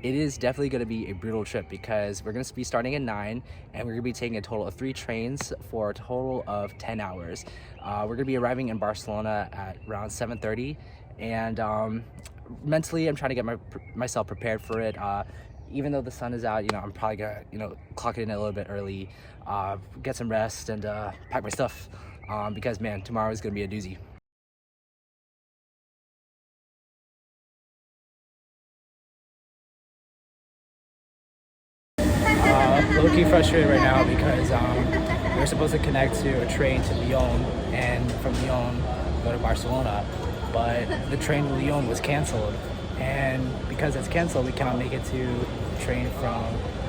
It is definitely going to be a brutal trip because we're going to be starting at 9 and we're going to be taking a total of 3 trains for a total of 10 hours. We're going to be arriving in Barcelona at around 7:30, and mentally I'm trying to get myself prepared for it. Even though the sun is out, I'm probably going to, clock it in a little bit early, get some rest, and pack my stuff because, man, tomorrow is going to be a doozy. Low-key frustrated right now because we're supposed to connect to a train to Lyon, and from Lyon go to Barcelona, but the train to Lyon was canceled, and because it's canceled we cannot make it to the train from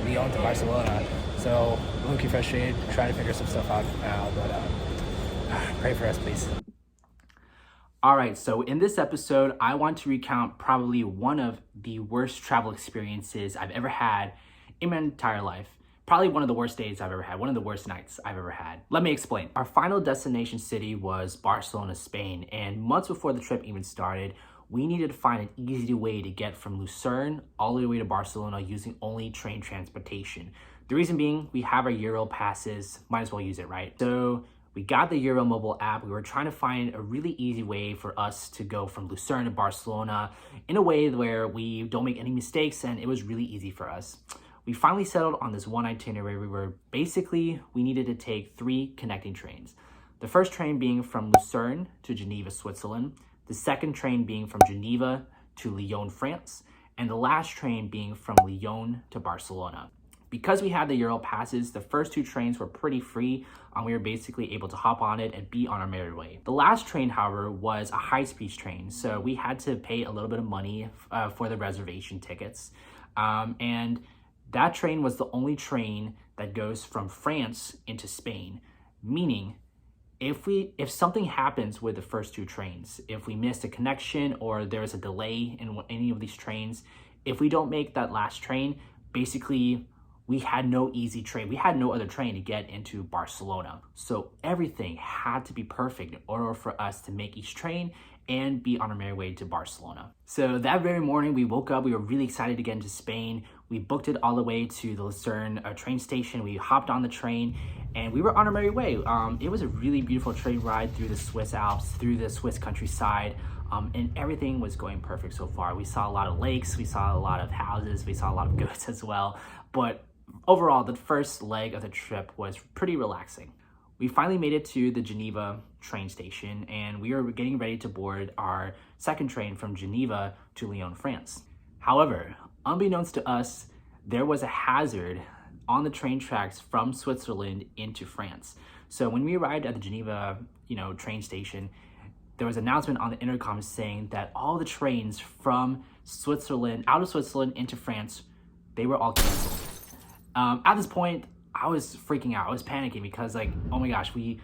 Lyon to Barcelona. So low-key frustrated, trying to figure some stuff out now, but pray for us, please. All right, so in this episode, I want to recount probably one of the worst travel experiences I've ever had in my entire life. Probably one of the worst days I've ever had, one of the worst nights I've ever had. Let me explain. Our final destination city was Barcelona, Spain, and months before the trip even started, we needed to find an easy way to get from Lucerne all the way to Barcelona using only train transportation. The reason being, we have our Euro passes, might as well use it, right? So we got the Euro mobile app. We were trying to find a really easy way for us to go from Lucerne to Barcelona in a way where we don't make any mistakes, and it was really easy for us. We finally settled on this one itinerary where basically we needed to take 3 connecting trains. The first train being from Lucerne to Geneva, Switzerland, the second train being from Geneva to Lyon, France, and the last train being from Lyon to Barcelona. Because we had the Euro passes, the first 2 trains were pretty free, and we were basically able to hop on it and be on our merry way. The last train, however, was a high-speed train, so we had to pay a little bit of money for the reservation tickets. And that train was the only train that goes from France into Spain, meaning if something happens with the first 2 trains, if we miss a connection or there's a delay in any of these trains, if we don't make that last train, basically we had no easy train. We had no other train to get into Barcelona. So everything had to be perfect in order for us to make each train and be on our merry way to Barcelona. So that very morning we woke up, we were really excited to get into Spain. We booked it all the way to the Lucerne train station. We hopped on the train and we were on our merry way. It was a really beautiful train ride through the Swiss Alps, through the Swiss countryside. And everything was going perfect so far. We saw a lot of lakes, we saw a lot of houses, we saw a lot of goats as well. But overall, the first leg of the trip was pretty relaxing. We finally made it to the Geneva train station, and we were getting ready to board our second train from Geneva to Lyon, France. However, unbeknownst to us, there was a hazard on the train tracks from Switzerland into France. So when we arrived at the Geneva, train station, there was an announcement on the intercom saying that all the trains from Switzerland, out of Switzerland into France, they were all canceled. At this point, I was freaking out. I was panicking because oh my gosh, we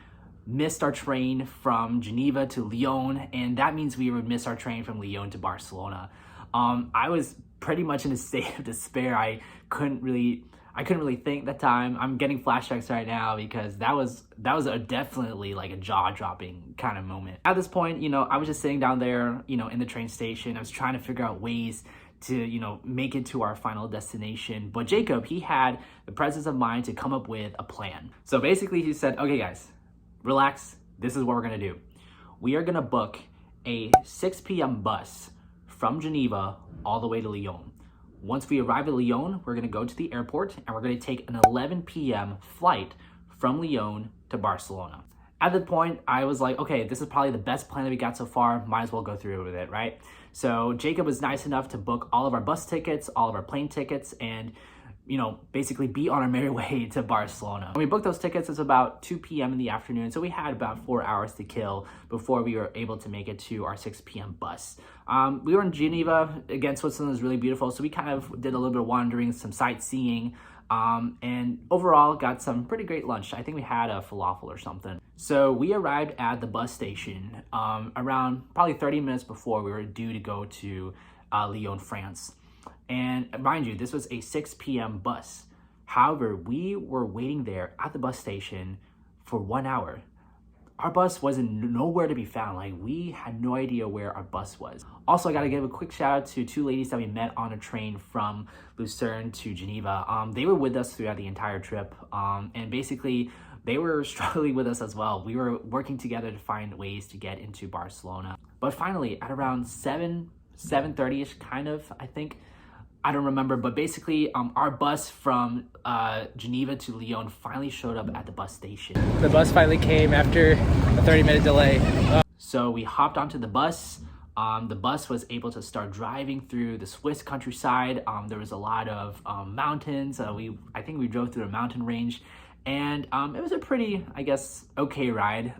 missed our train from Geneva to Lyon, and that means we would miss our train from Lyon to Barcelona. I was pretty much in a state of despair. I couldn't really think that time. I'm getting flashbacks right now because that was definitely a jaw-dropping kind of moment. At this point, I was just sitting down there, in the train station. I was trying to figure out ways to, make it to our final destination. But Jacob, he had the presence of mind to come up with a plan. So basically he said, okay guys, relax. This is what we're gonna do. We are gonna book a 6 p.m. bus from Geneva all the way to Lyon. Once we arrive at Lyon, we're gonna go to the airport and we're gonna take an 11 p.m. flight from Lyon to Barcelona. At that point, I was like, okay, this is probably the best plan that we got so far. Might as well go through with it, right? So Jacob was nice enough to book all of our bus tickets, all of our plane tickets, and basically be on our merry way to Barcelona. When we booked those tickets, it's about 2 p.m. in the afternoon, so we had about 4 hours to kill before we were able to make it to our 6 p.m. bus. We were in Geneva. Again, Switzerland is really beautiful, so we kind of did a little bit of wandering, some sightseeing, and overall got some pretty great lunch. I think we had a falafel or something. So we arrived at the bus station around probably 30 minutes before we were due to go to Lyon, France. And mind you, this was a 6 p.m. bus. However, we were waiting there at the bus station for 1 hour. our bus wasn't nowhere to be found. Like, we had no idea where our bus was. Also, I gotta give a quick shout out to two ladies that we met on a train from Lucerne to Geneva. They were with us throughout the entire trip, and basically they were struggling with us as well. We were working together to find ways to get into Barcelona. But finally, at around 7:30ish, kind of, I think, I don't remember, but basically our bus from Geneva to Lyon finally showed up at the bus station. The bus finally came after a 30-minute delay. So we hopped onto the bus. The bus was able to start driving through the Swiss countryside. There was a lot of mountains. I think we drove through a mountain range, and it was a pretty, I guess, okay ride.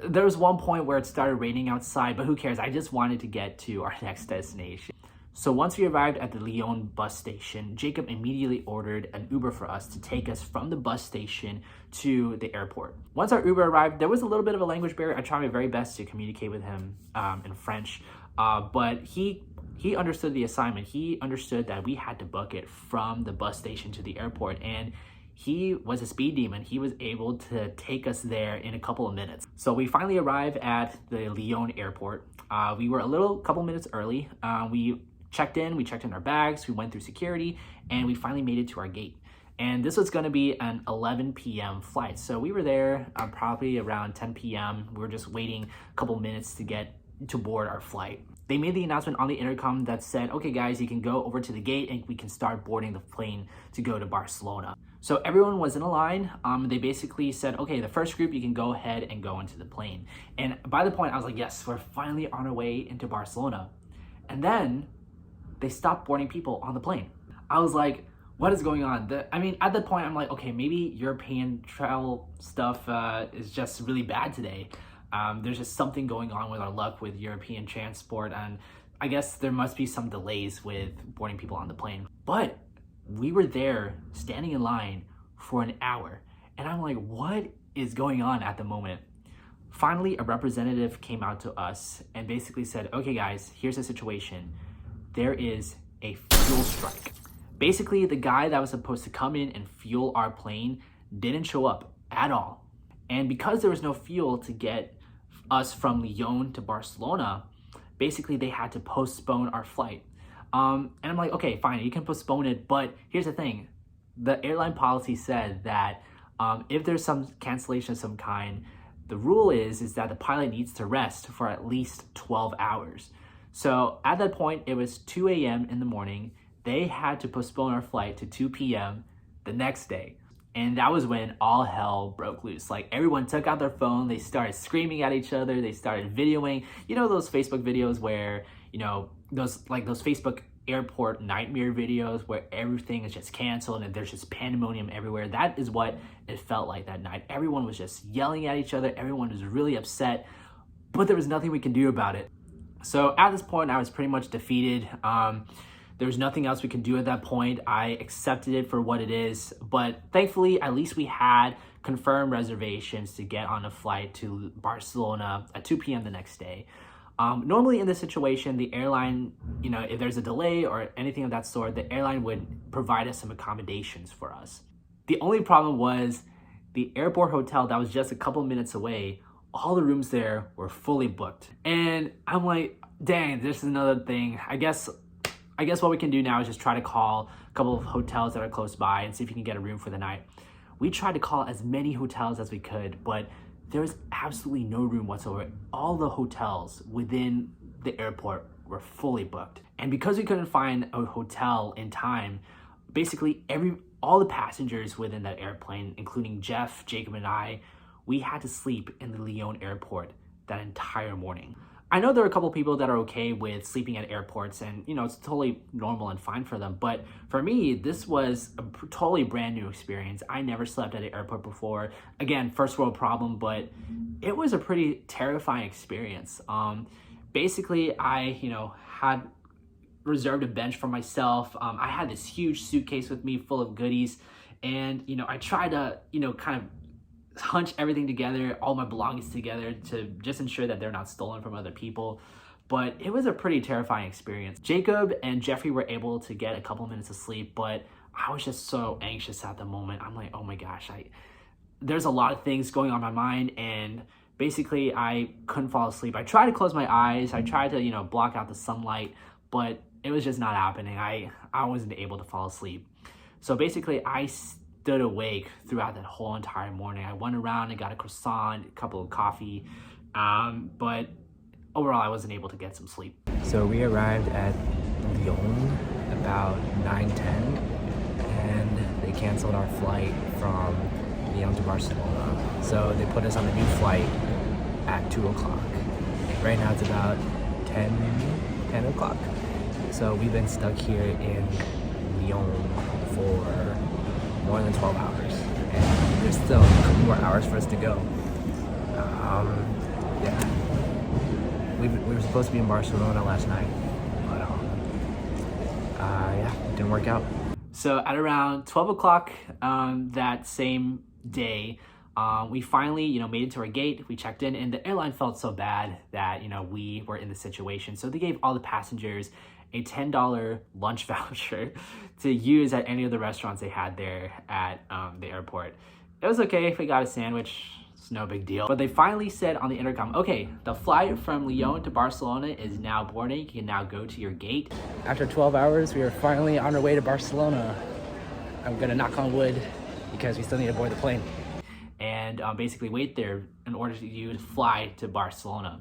There was one point where it started raining outside, but who cares? I just wanted to get to our next destination. So once we arrived at the Lyon bus station, Jacob immediately ordered an Uber for us to take us from the bus station to the airport. Once our Uber arrived, there was a little bit of a language barrier. I tried my very best to communicate with him in French, but he understood the assignment. He understood that we had to book it from the bus station to the airport, and he was a speed demon. He was able to take us there in a couple of minutes. So we finally arrived at the Lyon airport. We were a couple minutes early. We checked in our bags, we went through security, and we finally made it to our gate. And this was gonna be an 11 p.m. flight. So we were there probably around 10 p.m. We were just waiting a couple minutes to get to board our flight. They made the announcement on the intercom that said, okay guys, you can go over to the gate and we can start boarding the plane to go to Barcelona. So everyone was in a line. They basically said, okay, the first group, you can go ahead and go into the plane. And by the point, I was like, yes, we're finally on our way into Barcelona. And then they stopped boarding people on the plane. I was like, what is going on? At that point, I'm like, okay, maybe European travel stuff is just really bad today. There's just something going on with our luck with European transport, and I guess there must be some delays with boarding people on the plane. But we were there standing in line for an hour, and I'm like, what is going on at the moment? Finally, a representative came out to us and basically said, okay guys, here's the situation. There is a fuel strike. Basically, the guy that was supposed to come in and fuel our plane didn't show up at all. And because there was no fuel to get us from Lyon to Barcelona, basically they had to postpone our flight. And I'm like, okay, fine, you can postpone it, but here's the thing. The airline policy said that if there's some cancellation of some kind, the rule is that the pilot needs to rest for at least 12 hours. So at that point, it was 2 a.m. in the morning. They had to postpone our flight to 2 p.m. the next day. And that was when all hell broke loose. Like, everyone took out their phone, they started screaming at each other, they started videoing. You know those Facebook videos where, those Facebook airport nightmare videos where everything is just canceled and there's just pandemonium everywhere? That is what it felt like that night. Everyone was just yelling at each other, everyone was really upset, but there was nothing we could do about it. So at this point, I was pretty much defeated. There was nothing else we could do at that point. I accepted it for what it is, but thankfully, at least we had confirmed reservations to get on a flight to Barcelona at 2 p.m. the next day. Normally in this situation, the airline, if there's a delay or anything of that sort, the airline would provide us some accommodations for us. The only problem was the airport hotel that was just a couple minutes away, all the rooms there were fully booked. And I'm like, dang, this is another thing. I guess what we can do now is just try to call a couple of hotels that are close by and see if we can get a room for the night. We tried to call as many hotels as we could, but there was absolutely no room whatsoever. All the hotels within the airport were fully booked. And because we couldn't find a hotel in time, basically all the passengers within that airplane, including Jeff, Jacob, and I, we had to sleep in the Lyon airport that entire morning. I know there are a couple people that are okay with sleeping at airports and, it's totally normal and fine for them. But for me, this was a totally brand new experience. I never slept at an airport before. Again, first world problem, but it was a pretty terrifying experience. Basically, I, had reserved a bench for myself. I had this huge suitcase with me full of goodies. And, I tried to, kind of hunch everything together, all my belongings together to just ensure that they're not stolen from other people. But it was a pretty terrifying experience. Jacob and Jeffrey were able to get a couple minutes of sleep, but I was just so anxious at the moment. I'm like, oh my gosh, there's a lot of things going on in my mind, and basically I couldn't fall asleep. I tried to close my eyes, I tried to, you know, block out the sunlight, but it was just not happening. I wasn't able to fall asleep. So basically I stood awake throughout that whole entire morning. I went around and got a croissant, a couple of coffee, but overall I wasn't able to get some sleep. So we arrived at Lyon about 9:10, and they canceled our flight from Lyon to Barcelona. So they put us on a new flight at 2 o'clock. Right now it's about 10 o'clock. So we've been stuck here in Lyon for more than 12 hours. And there's still a couple more hours for us to go. Yeah. We were supposed to be in Barcelona last night, but yeah, it didn't work out. So at around 12 o'clock that same day, we finally, you know, made it to our gate. We checked in, and the airline felt so bad that, you know, we were in the situation. So they gave all the passengers a $10 lunch voucher to use at any of the restaurants they had there at the airport. It was okay if we got a sandwich. It's no big deal. But they finally said on the intercom, okay, the flight from Lyon to Barcelona is now boarding. You can now go to your gate. After 12 hours, we are finally on our way to Barcelona. I'm gonna knock on wood because we still need to board the plane. And basically wait there in order for you to fly to Barcelona.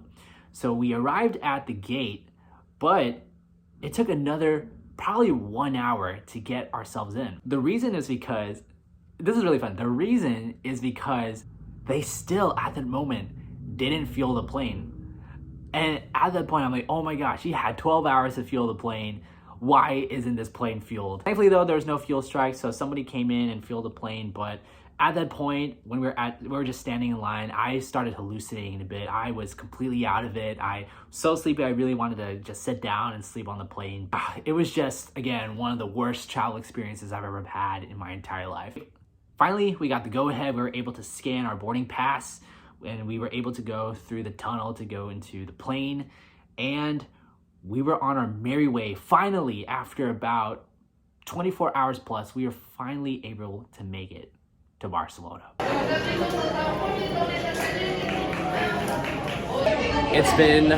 So we arrived at the gate, but it took another probably 1 hour to get ourselves in. The reason is because, this is really fun. The reason is because they still, at that moment, didn't fuel the plane. And at that point, I'm like, oh my gosh, you had 12 hours to fuel the plane. Why isn't this plane fueled? Thankfully though, there was no fuel strike, so somebody came in and fueled the plane. But at that point, when we were just standing in line, I started hallucinating a bit. I was completely out of it. I was so sleepy, I really wanted to just sit down and sleep on the plane. It was just, again, one of the worst travel experiences I've ever had in my entire life. Finally, we got the go-ahead. We were able to scan our boarding pass, and we were able to go through the tunnel to go into the plane, and we were on our merry way. Finally, after about 24 hours plus, we were finally able to make it to Barcelona. It's been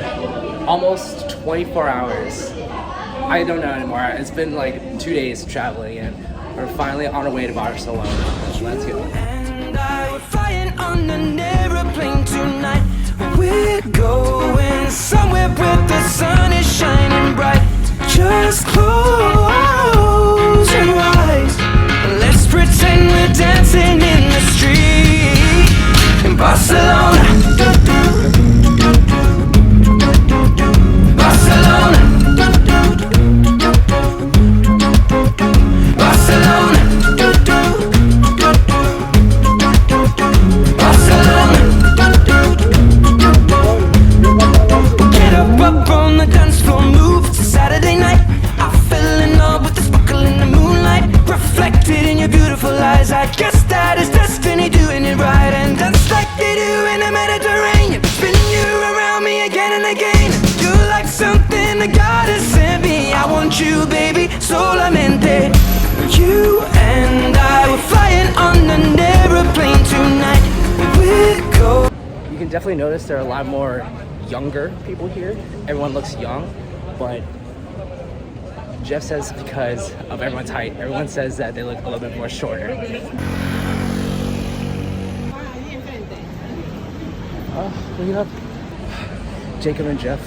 almost 24 hours. I don't know anymore. It's been like 2 days traveling, and we're finally on our way to Barcelona. Let's go. And I were flying on an aeroplane tonight. We're going somewhere where the sun is shining bright. Just close your eyes. Let's pretend we're dancing in the street in Barcelona. Barcelona. Barcelona. Barcelona. Get up on the dance floor, move. It's a Saturday night. I fell in love with the sparkle in the moonlight, reflected in your beautiful eyes. I guess that is destiny doing it right, and dance like they do in the Mediterranean, spinning you around me again and again. You're like something that God has sent me. I want you, baby, solamente. You and I were flying on an aeroplane tonight. We go. You can definitely notice there are a lot more younger people here. Everyone looks young, but Jeff says because of everyone's height, everyone says that they look a little bit more shorter. Oh, look it up. Jacob and Jeff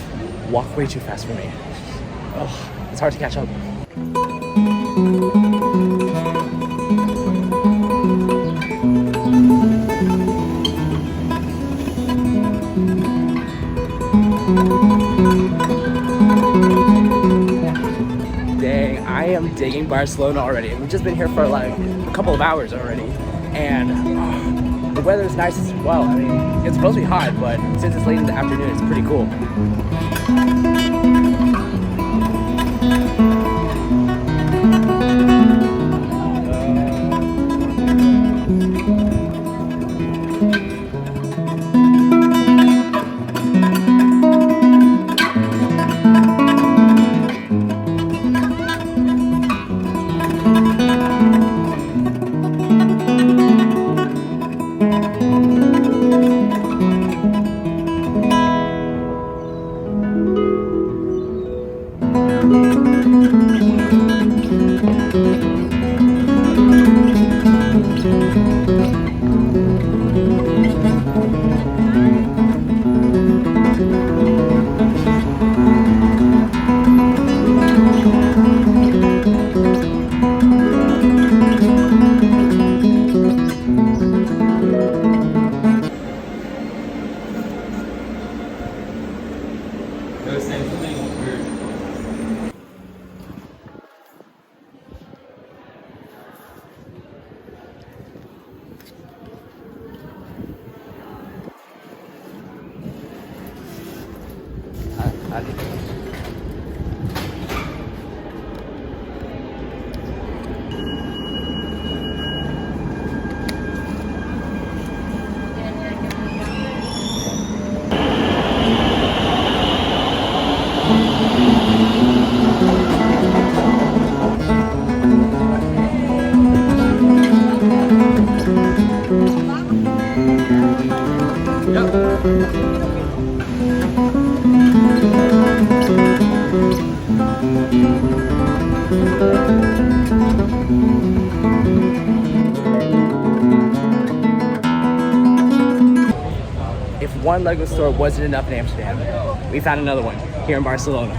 walk way too fast for me. Oh, it's hard to catch up. Dang, I am digging Barcelona already. We've just been here for like a couple of hours already, and the weather's nice as well. I mean, it's supposed to be hot, but since it's late in the afternoon, it's pretty cool. If one Lego store wasn't enough in Amsterdam, we found another one here in Barcelona.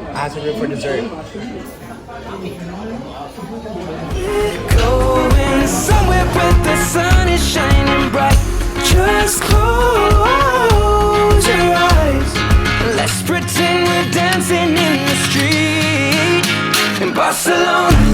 I have some room for dessert. Going somewhere where the sun is shining bright. Just close your eyes. Let's pretend we're dancing in the street in Barcelona.